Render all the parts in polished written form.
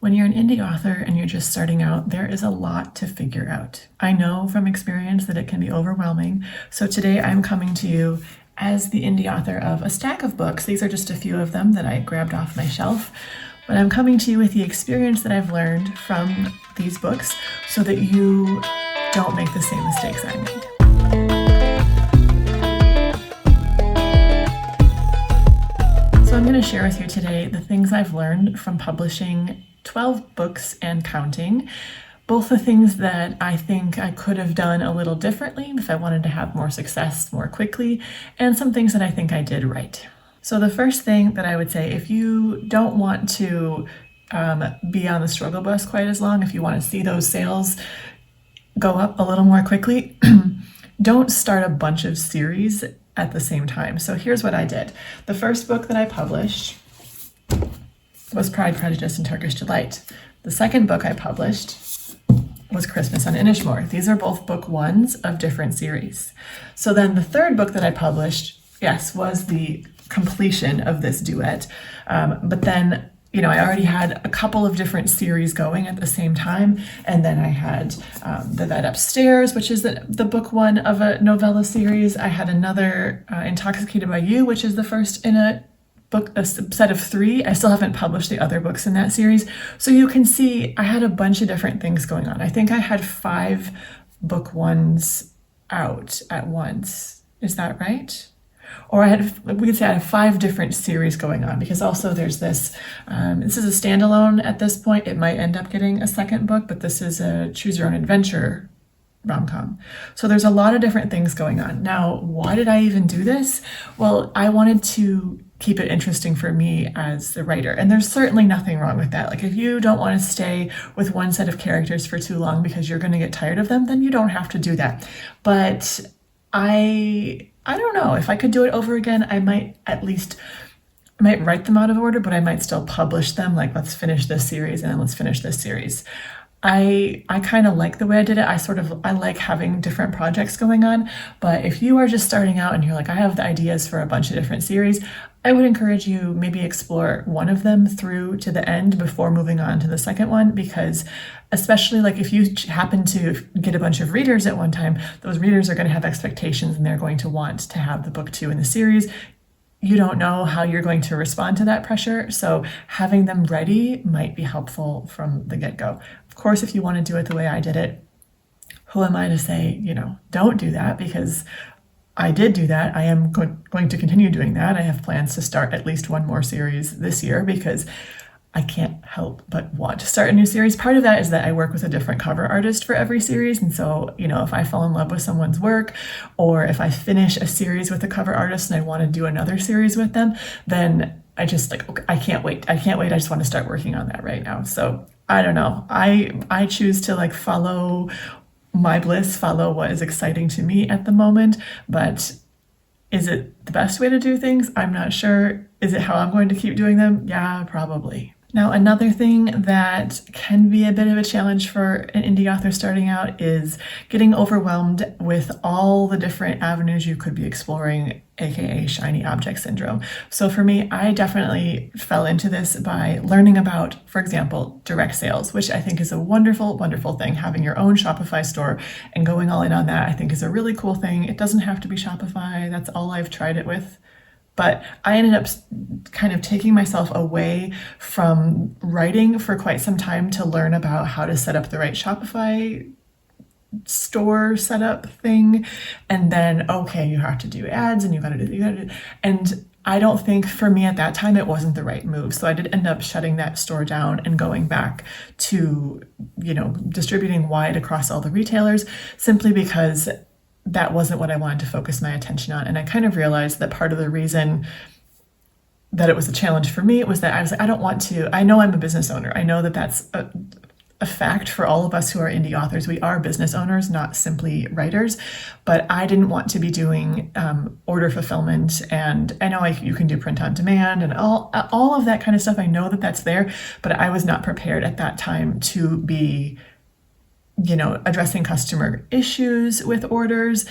When you're an indie author and you're just starting out, there is a lot to figure out. I know from experience that it can be overwhelming. So today I'm coming to you as the indie author of a stack of books. These are just a few of them that I grabbed off my shelf. But I'm coming to you with the experience that I've learned from these books so that you don't make the same mistakes I made. So I'm going to share with you today the things I've learned from publishing 12 books and counting, both the things that I think I could have done a little differently if I wanted to have more success more quickly, and some things that I think I did right. So the first thing that I would say, if you don't want to be on the struggle bus quite as long, if you want to see those sales go up a little more quickly, don't start a bunch of series at the same time. So here's what I did. The first book that I published was Pride, Prejudice, and Turkish Delight. The second book I published was Christmas on Inishmore. These are both book ones of different series. So then the third book that I published, yes, was the completion of this duet. But then, I already had a couple of different series going at the same time. And then I had The Vet Upstairs, which is the book one of a novella series. I had another Intoxicated by You, which is the first in a set of 3. I still haven't published the other books in that series. So you can see I had a bunch of different things going on. I think I had 5 book ones out at once. Is that right? Or we could say I had 5 different series going on, because also there's this is a standalone at this point. It might end up getting a second book, but this is a choose your own adventure rom-com. So there's a lot of different things going on. Now, why did I even do this? Well, I wanted to keep it interesting for me as the writer. And there's certainly nothing wrong with that. Like, if you don't want to stay with one set of characters for too long because you're going to get tired of them, then you don't have to do that. But I don't know. If I could do it over again, I might write them out of order, but I might still publish them. Like, let's finish this series and then let's finish this series. I kind of like the way I did it. I like having different projects going on. But if you are just starting out and you're like, I have the ideas for a bunch of different series, I would encourage you maybe explore one of them through to the end before moving on to the second one, because especially like if you happen to get a bunch of readers at one time, those readers are going to have expectations and they're going to want to have the book 2 in the series. You don't know how you're going to respond to that pressure, so having them ready might be helpful from the get-go. Of course, if you want to do it the way I did it, who am I to say, don't do that, because I did do that. I am going to continue doing that. I have plans to start at least one more series this year because I can't help but want to start a new series. Part of that is that I work with a different cover artist for every series. And so, if I fall in love with someone's work, or if I finish a series with a cover artist and I want to do another series with them, then I just okay, I can't wait. I just want to start working on that right now. So I don't know. I choose to follow my bliss, follow what is exciting to me at the moment. But is it the best way to do things? I'm not sure. Is it how I'm going to keep doing them? Yeah, probably. Now, another thing that can be a bit of a challenge for an indie author starting out is getting overwhelmed with all the different avenues you could be exploring, aka shiny object syndrome. So for me, I definitely fell into this by learning about, for example, direct sales, which I think is a wonderful, wonderful thing. Having your own Shopify store and going all in on that, I think is a really cool thing. It doesn't have to be Shopify. That's all I've tried it with. But I ended up kind of taking myself away from writing for quite some time to learn about how to set up the right Shopify store setup thing. And then, okay, you have to do ads and you gotta do. And I don't think for me at that time, it wasn't the right move. So I did end up shutting that store down and going back to, distributing wide across all the retailers, simply because that wasn't what I wanted to focus my attention on. And I kind of realized that part of the reason that it was a challenge for me was that I was like, I know I'm a business owner. I know that that's a fact for all of us who are indie authors. We are business owners, not simply writers. But I didn't want to be doing order fulfillment. And I know you can do print on demand and all of that kind of stuff. I know that that's there, but I was not prepared at that time to be addressing customer issues with orders.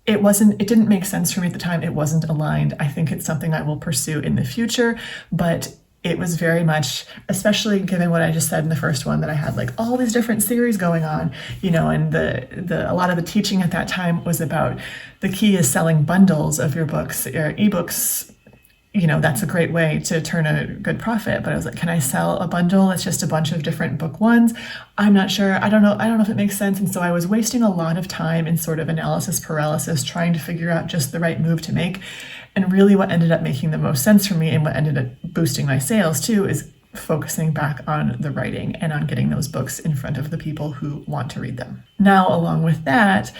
It didn't make sense for me at the time. It wasn't aligned. I think it's something I will pursue in the future, but it was very much, especially given what I just said in the first one, that I had like all these different series going on, and a lot of the teaching at that time was about the key is selling bundles of your books or ebooks. That's a great way to turn a good profit. But I was like, can I sell a bundle? It's just a bunch of different book ones. I'm not sure. I don't know if it makes sense. And so I was wasting a lot of time in sort of analysis paralysis, trying to figure out just the right move to make. And really what ended up making the most sense for me and what ended up boosting my sales too is focusing back on the writing and on getting those books in front of the people who want to read them. Now, along with that,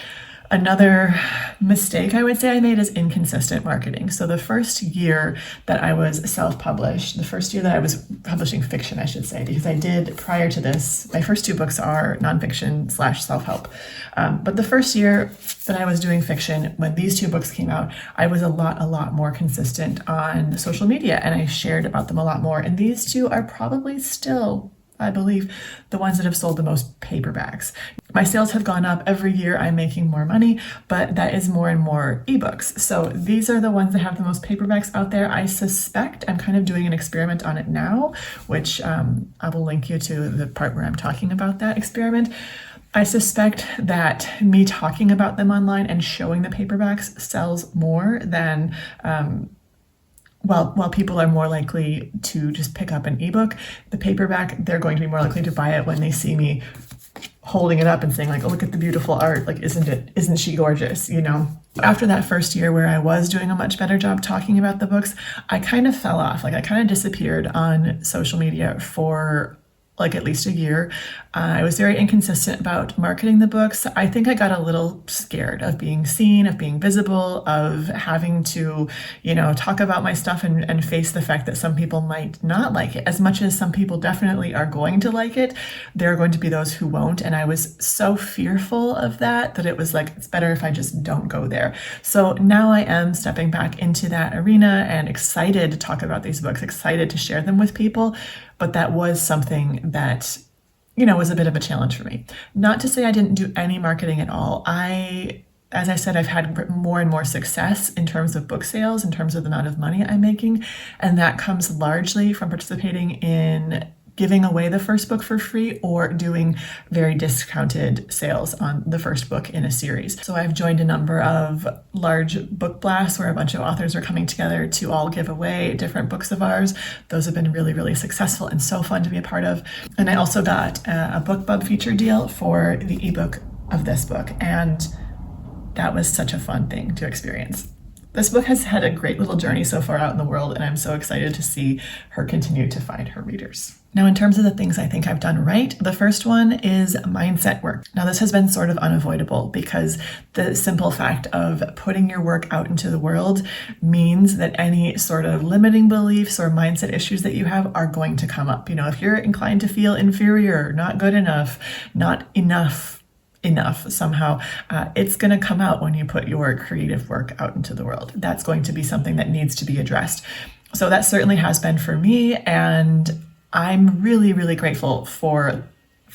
another mistake I would say I made is inconsistent marketing. So the first year that I was self-published, the first year that I was publishing fiction, I should say, because I did prior to this, my first two books are nonfiction / self-help. But the first year that I was doing fiction, when these two books came out, I was a lot more consistent on social media and I shared about them a lot more. And these two are probably still, I believe, the ones that have sold the most paperbacks. My sales have gone up every year. I'm making more money, but that is more and more ebooks. So these are the ones that have the most paperbacks out there. I suspect I'm kind of doing an experiment on it now, which I will link you to the part where I'm talking about that experiment. I suspect that me talking about them online and showing the paperbacks sells more than while people are more likely to just pick up an ebook, the paperback, they're going to be more likely to buy it when they see me holding it up and saying like, oh, look at the beautiful art. Like, isn't she gorgeous? After that first year where I was doing a much better job talking about the books, I kind of fell off. Like I kind of disappeared on social media for like at least a year. I was very inconsistent about marketing the books. I think I got a little scared of being seen, of being visible, of having to, talk about my stuff and face the fact that some people might not like it. As much as some people definitely are going to like it, there are going to be those who won't. And I was so fearful of that it was like, it's better if I just don't go there. So now I am stepping back into that arena and excited to talk about these books, excited to share them with people. But that was something that, was a bit of a challenge for me. Not to say I didn't do any marketing at all. As I said, I've had more and more success in terms of book sales, in terms of the amount of money I'm making. And that comes largely from participating in giving away the first book for free or doing very discounted sales on the first book in a series. So I've joined a number of large book blasts where a bunch of authors are coming together to all give away different books of ours. Those have been really, really successful and so fun to be a part of. And I also got a BookBub feature deal for the ebook of this book. And that was such a fun thing to experience. This book has had a great little journey so far out in the world, and I'm so excited to see her continue to find her readers. Now, in terms of the things I think I've done right, the first one is mindset work. Now, this has been sort of unavoidable because the simple fact of putting your work out into the world means that any sort of limiting beliefs or mindset issues that you have are going to come up. If you're inclined to feel inferior, not good enough, not enough somehow, it's going to come out when you put your creative work out into the world. That's going to be something that needs to be addressed. So that certainly has been for me, and I'm really, really grateful for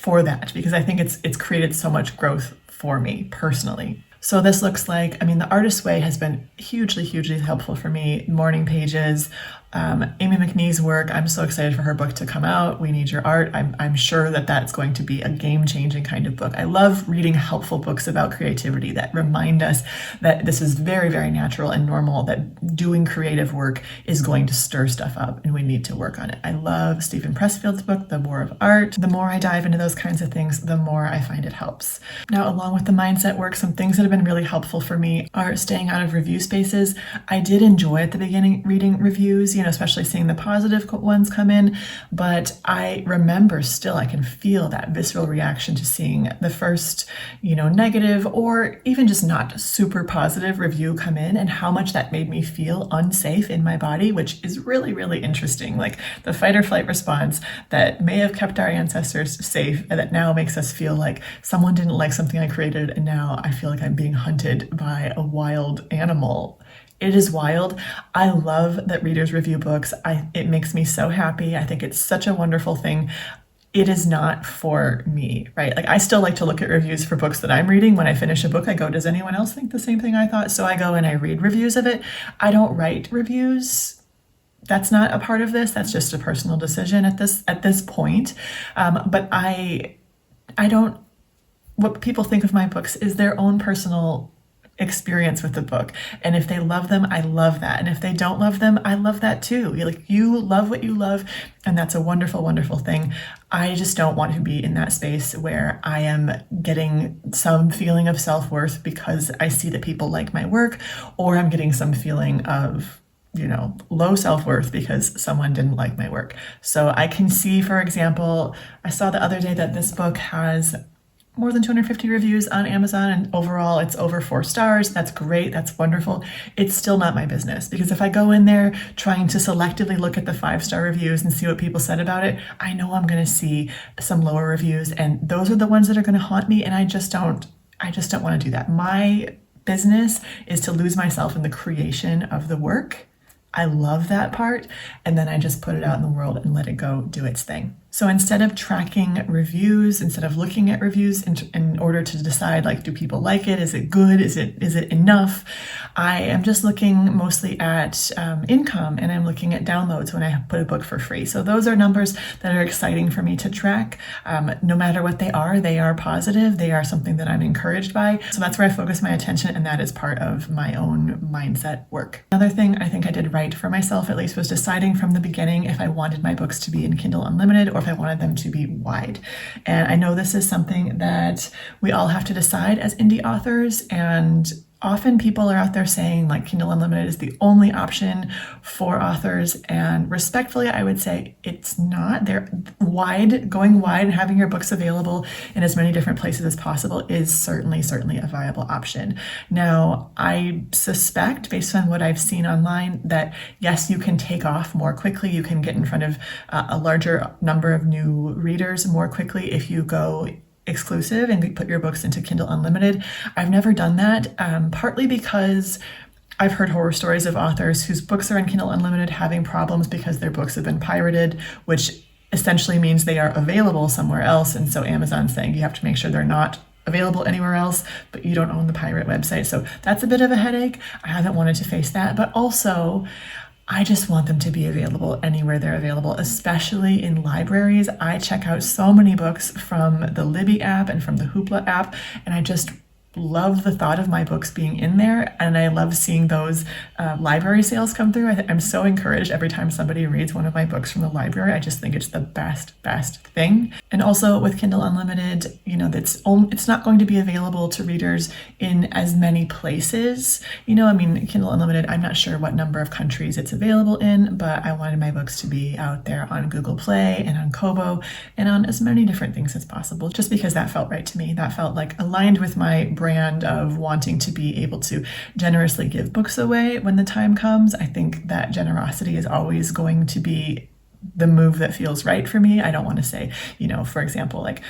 that because I think it's created so much growth for me personally. So this looks like, the Artist's Way has been hugely, hugely helpful for me. Morning pages, Amy McNee's work. I'm so excited for her book to come out. We Need Your Art. I'm sure that that's going to be a game-changing kind of book. I love reading helpful books about creativity that remind us that this is very, very natural and normal, that doing creative work is going to stir stuff up and we need to work on it. I love Stephen Pressfield's book, The War of Art. The more I dive into those kinds of things, the more I find it helps. Now, along with the mindset work, some things that have been really helpful for me are staying out of review spaces. I did enjoy at the beginning reading reviews, especially seeing the positive ones come in, but I remember still, I can feel that visceral reaction to seeing the first, negative or even just not super positive review come in and how much that made me feel unsafe in my body, which is really, really interesting. Like the fight or flight response that may have kept our ancestors safe and that now makes us feel like someone didn't like something I created and now I feel like I'm being hunted by a wild animal. It is wild. I love that readers review books. It makes me so happy. I think it's such a wonderful thing. It is not for me, right? Like I still like to look at reviews for books that I'm reading. When I finish a book, I go, does anyone else think the same thing I thought? So I go and I read reviews of it. I don't write reviews that's not a part of this. That's just a personal decision at this point. But I don't. What people think of my books is their own personal experience with the book. And if they love them, I love that. And if they don't love them, I love that too. You love what you love, and that's a wonderful, wonderful thing. I just don't want to be in that space where I am getting some feeling of self-worth because I see that people like my work, or I'm getting some feeling of low self-worth because someone didn't like my work. So I can see, for example, I saw the other day that this book has more than 250 reviews on Amazon, and overall it's over 4 stars. That's great. That's wonderful. It's still not my business, because if I go in there trying to selectively look at the 5-star reviews and see what people said about it, I know I'm going to see some lower reviews, and those are the ones that are going to haunt me, and I just don't want to do that. My business is to lose myself in the creation of the work. I love that part, and then I just put it out in the world and let it go do its thing. So instead of tracking reviews, instead of looking at reviews in order to decide, like, do people like it? Is it good? Is it enough? I am just looking mostly at income, and I'm looking at downloads when I put a book for free. So those are numbers that are exciting for me to track. No matter what they are positive. They are something that I'm encouraged by. So that's where I focus my attention, and that is part of my own mindset work. Another thing I think I did right for myself, at least, was deciding from the beginning if I wanted my books to be in Kindle Unlimited or if I wanted them to be wide. And I know this is something that we all have to decide as indie authors, and often people are out there saying, like, Kindle Unlimited is the only option for authors, and respectfully, I would say it's not. Going wide and having your books available in as many different places as possible is certainly a viable option. Now, I suspect, based on what I've seen online, that yes, you can take off more quickly. You can get in front of a larger number of new readers more quickly if you go exclusive and put your books into Kindle Unlimited. I've never done that, partly because I've heard horror stories of authors whose books are in Kindle Unlimited having problems because their books have been pirated, which essentially means they are available somewhere else. And so Amazon's saying you have to make sure they're not available anywhere else, but you don't own the pirate website. So that's a bit of a headache. I haven't wanted to face that, but also I just want them to be available anywhere they're available, especially in libraries. I check out so many books from the Libby app and from the Hoopla app, and I just love the thought of my books being in there, and I love seeing those library sales come through. I'm so encouraged every time somebody reads one of my books from the library. I just think it's the best thing. And also with Kindle Unlimited, it's not going to be available to readers in as many places. Kindle Unlimited, I'm not sure what number of countries it's available in, but I wanted my books to be out there on Google Play and on Kobo and on as many different things as possible, just because that felt right to me. That felt like aligned with my brand of wanting to be able to generously give books away when the time comes. I think that generosity is always going to be the move that feels right for me. I don't want to say, for example, like,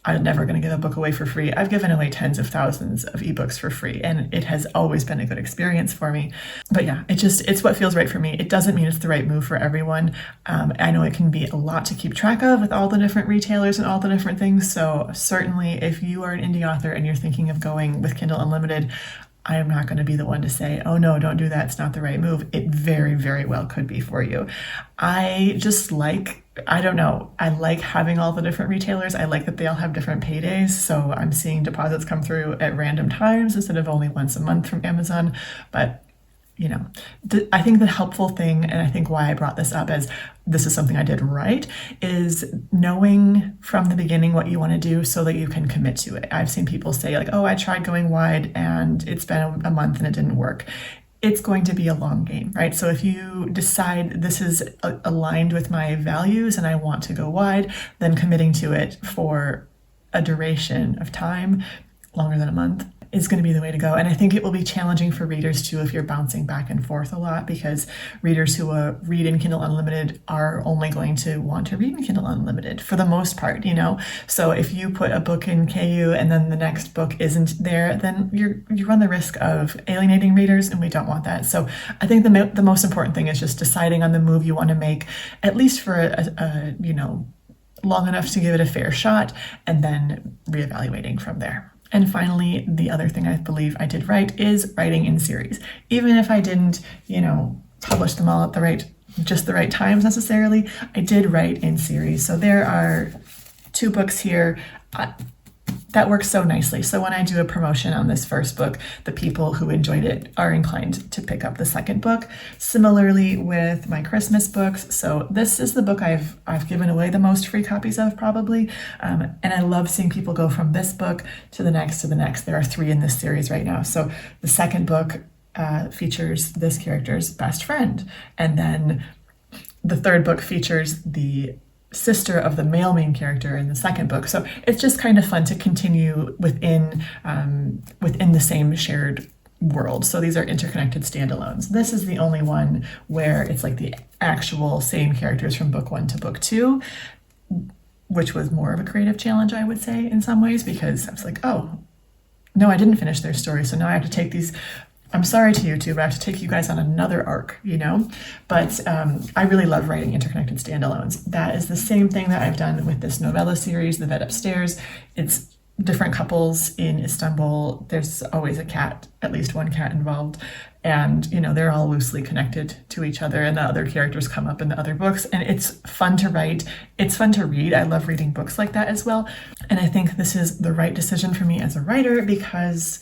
I'm never going to give a book away for free. I've given away tens of thousands of ebooks for free, and it has always been a good experience for me. But yeah, it's what feels right for me. It doesn't mean it's the right move for everyone. I know it can be a lot to keep track of with all the different retailers and all the different things. So certainly if you are an indie author and you're thinking of going with Kindle Unlimited, I am not going to be the one to say, oh no, don't do that. It's not the right move. It very, very well could be for you. I like having all the different retailers. I like that they all have different paydays. So I'm seeing deposits come through at random times instead of only once a month from Amazon. But I think the helpful thing, and I think why I brought this up as this is something I did right, is knowing from the beginning what you want to do so that you can commit to it. I've seen people say, like, oh, I tried going wide and it's been a month and it didn't work. It's going to be a long game, right? So if you decide this is aligned with my values and I want to go wide, then committing to it for a duration of time, longer than a month, is going to be the way to go. And I think it will be challenging for readers too if you're bouncing back and forth a lot, because readers who read in Kindle Unlimited are only going to want to read in Kindle Unlimited for the most part, So if you put a book in KU and then the next book isn't there, then you run the risk of alienating readers, and we don't want that. So I think the most important thing is just deciding on the move you want to make, at least for a long enough to give it a fair shot, and then reevaluating from there. And finally, the other thing I believe I did right is writing in series. Even if I didn't, publish them all at the right just the right times necessarily. I did write in series. So there are 2 books here. That works so nicely. So when I do a promotion on this first book, the people who enjoyed it are inclined to pick up the second book. Similarly with my Christmas books. So this is the book I've given away the most free copies of probably. And I love seeing people go from this book to the next to the next. There are 3 in this series right now. So the second book features this character's best friend. And then the third book features the sister of the male main character in the second book. So it's just kind of fun to continue within the same shared world. So these are interconnected standalones. This is the only one where it's like the actual same characters from book 1 to book 2, which was more of a creative challenge, I would say, in some ways, because I was like, oh, no, I didn't finish their story. So now I have to take these. I'm sorry to you two, but I have to take you guys on another arc, you know? But I really love writing interconnected standalones. That is the same thing that I've done with this novella series, The Vet Upstairs. It's different couples in Istanbul. There's always a cat, at least one cat involved. And, you know, they're all loosely connected to each other, and the other characters come up in the other books. And it's fun to write. It's fun to read. I love reading books like that as well. And I think this is the right decision for me as a writer, because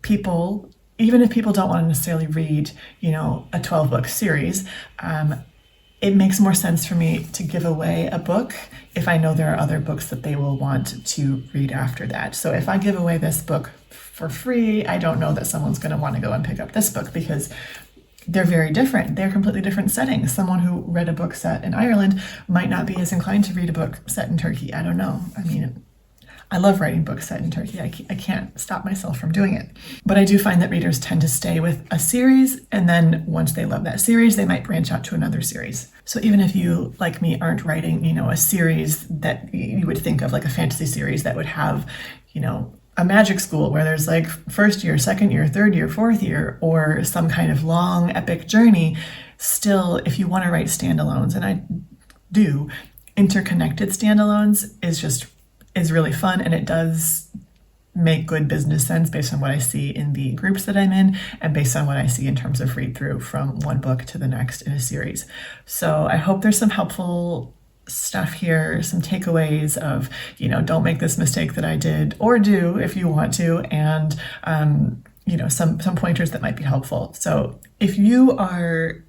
people, even if people don't want to necessarily read, you know, a 12-book series, it makes more sense for me to give away a book if I know there are other books that they will want to read after that. So if I give away this book for free, I don't know that someone's going to want to go and pick up this book, because they're very different. They're completely different settings. Someone who read a book set in Ireland might not be as inclined to read a book set in Turkey. I don't know. I mean, I love writing books set in Turkey. I can't stop myself from doing it. But I do find that readers tend to stay with a series, and then once they love that series, they might branch out to another series. So even if you, like me, aren't writing, you know, a series that you would think of like a fantasy series that would have, you know, a magic school where there's like first year, second year, third year, fourth year, or some kind of long epic journey, still, if you want to write standalones, and I do, interconnected standalones is really fun, and it does make good business sense based on what I see in the groups that I'm in and based on what I see in terms of read through from one book to the next in a series. So I hope there's some helpful stuff here, some takeaways of, you know, don't make this mistake that I did, or do if you want to, and you know, some pointers that might be helpful. So if you are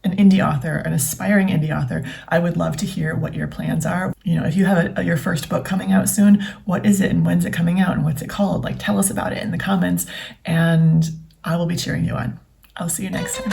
an indie author, an aspiring indie author, I would love to hear what your plans are. You know, if you have your first book coming out soon, what is it and when's it coming out and what's it called? Like, tell us about it in the comments, and I will be cheering you on. I'll see you next time.